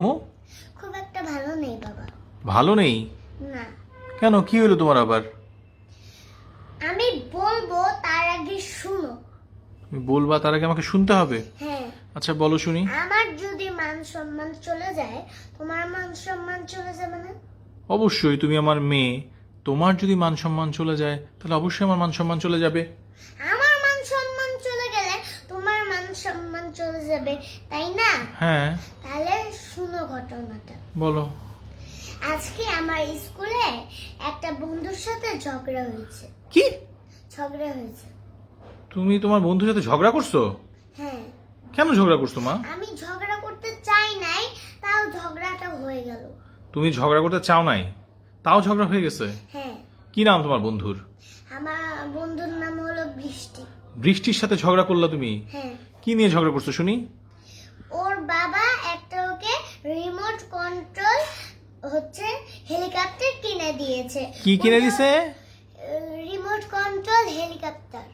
ও খুব একটা ভালো নেই বাবা। ভালো নেই? না, কেন, কি হলো তোমার আবার? আমি বলবো তার আগে শুনো। তুমি বলবা তার আগে আমাকে শুনতে হবে? হ্যাঁ, আচ্ছা বলো শুনি। আমার যদি মান সম্মান চলে যায়, তোমার মান সম্মান চলে যাবে না? অবশ্যই, তুমি আমার মেয়ে, তোমার যদি মান সম্মান চলে যায় তাহলে অবশ্যই আমার মান সম্মান চলে যাবে। আমার মান সম্মান চলে গেলে তোমার মান সম্মান চলে যাবে, তাই না? হ্যাঁ, তাহলে শুনো ঘটনাটা। বলো। আজকে আমার স্কুলে একটা বন্ধুর সাথে ঝগড়া হয়েছে। কি? ঝগড়া হয়েছে? তুমি তোমার বন্ধুর সাথে ঝগড়া করছো? হ্যাঁ। কেন ঝগড়া করছো মা? আমি ঝগড়া করতে চাই নাই, তাও ঝগড়াটা হয়ে গেল। তুমি ঝগড়া করতে চাও নাই, তাও ঝগড়া হয়ে গেছে? হ্যাঁ। কি নাম তোমার বন্ধুর? আমার বন্ধুর নাম হলো বৃষ্টি। বৃষ্টির সাথে ঝগড়া করলা তুমি? হ্যাঁ। কি নিয়ে ঝগড়া করছো শুনি? ওর বাবা একটা ওকে রিমোট কন্ট্রোল হেলিকপ্টার কিনে দিয়েছে। কি কিনে দিছে? Remote control helicopter.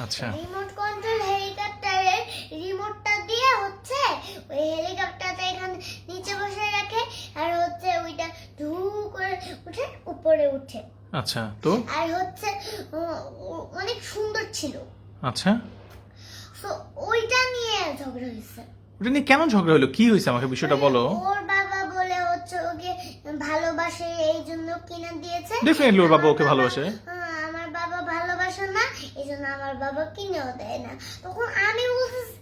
আচ্ছা। রিমোট কন্ট্রোল হেলিকপ্টারের রিমোটটা দিয়ে ওই হেলিকপ্টারটা এখানে নিচে বসে রাখে, আর ওইটা ধু করে উঠে উপরে উঠে। আচ্ছা, তো? আর অনেক সুন্দর ছিল। আচ্ছা, তো ওইটা নিয়ে ঝগড়া হয়েছে। ওটা নিয়ে কেন ঝগড়া হলো? কি হয়েছে আমাকে বিষয়টা বলো। ওর বাবা বলে ওকে ভালোবাসে, এই জন্য কিনে দিয়েছে। ডেফিনেটলি ওর বাবা ওকে ভালোবাসে। আমার বাবা ভালোবাসে না, এই জন্য আমার বাবা কিনেও দেয় না। তখন আমি বলতেছি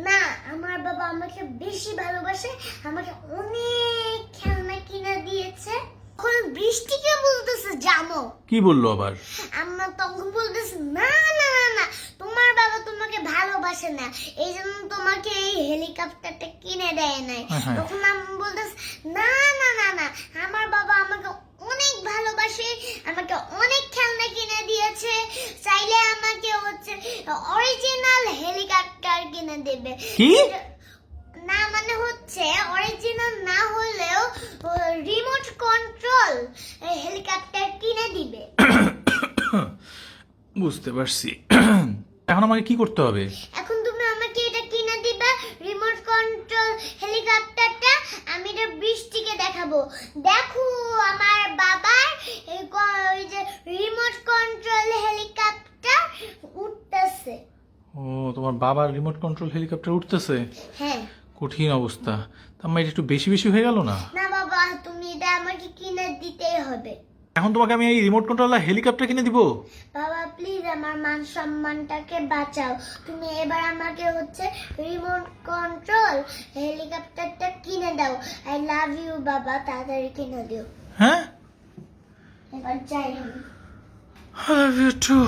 না, আমার বাবা আমাকে বেশি ভালোবাসে, আমাকে অনেক খেলনা কিনে দিয়েছে। তখন বৃষ্টিকে বলতেছে জানো। কি বললো আবার? আম্মা তখন বলতেছে না না না না, তোমার বাবা তোমাকে ভালোবাসে না, এই জন্য তোমাকে এই হেলিকপ্টারটা কিনে দেয় নাই। হ্যাঁ। তখন আমি বলতেছি না না না না, আমার বাবা আমাকে অনেক ভালোবাসে, আমাকে অনেক খেলনা কিনে দিয়েছে, চাইলে আমাকে অরিজিনাল হেলিকপ্টার কিনে দেবে। কি? না মানে অরিজিনাল না হলেও রিমোট কন্ট্রোল হেলিকপ্টার কিনে দিবে। বুঝতে পারছি। এখন আমাকে কি করতে হবে? এখন তুমি আমাকে এটা কিনে দিবে, রিমোট কন্ট্রোল হেলিকপ্টারটা। আমি এটা বৃষ্টিকে দেখাবো, দেখো আমার বাবার ওই যে রিমোট কন্ট্রোল হেলিকপ্টার উঠতেছে। ও, তোমার বাবার রিমোট কন্ট্রোল হেলিকপ্টার উঠতেছে? হ্যাঁ। কঠিন অবস্থা। তার মানে এটা একটু বেশি বেশি হয়ে গেল না? না বাবা, তুমি এটা আমাকে কিনে দিতেই হবে। এখন তোমাকে আমি এই রিমোট কন্ট্রোল হেলিকপ্টার কিনে দিব? বাবা প্লিজ, আমার মান সম্মানটাকে বাঁচাও। তুমি এবার আমাকে রিমোট কন্ট্রোল হেলিকপ্টারটা কিনে দাও। আই লাভ ইউ বাবা, তাড়াতাড়ি কিনে দিও। হ্যাঁ, এবার যাই আমি। I love you too.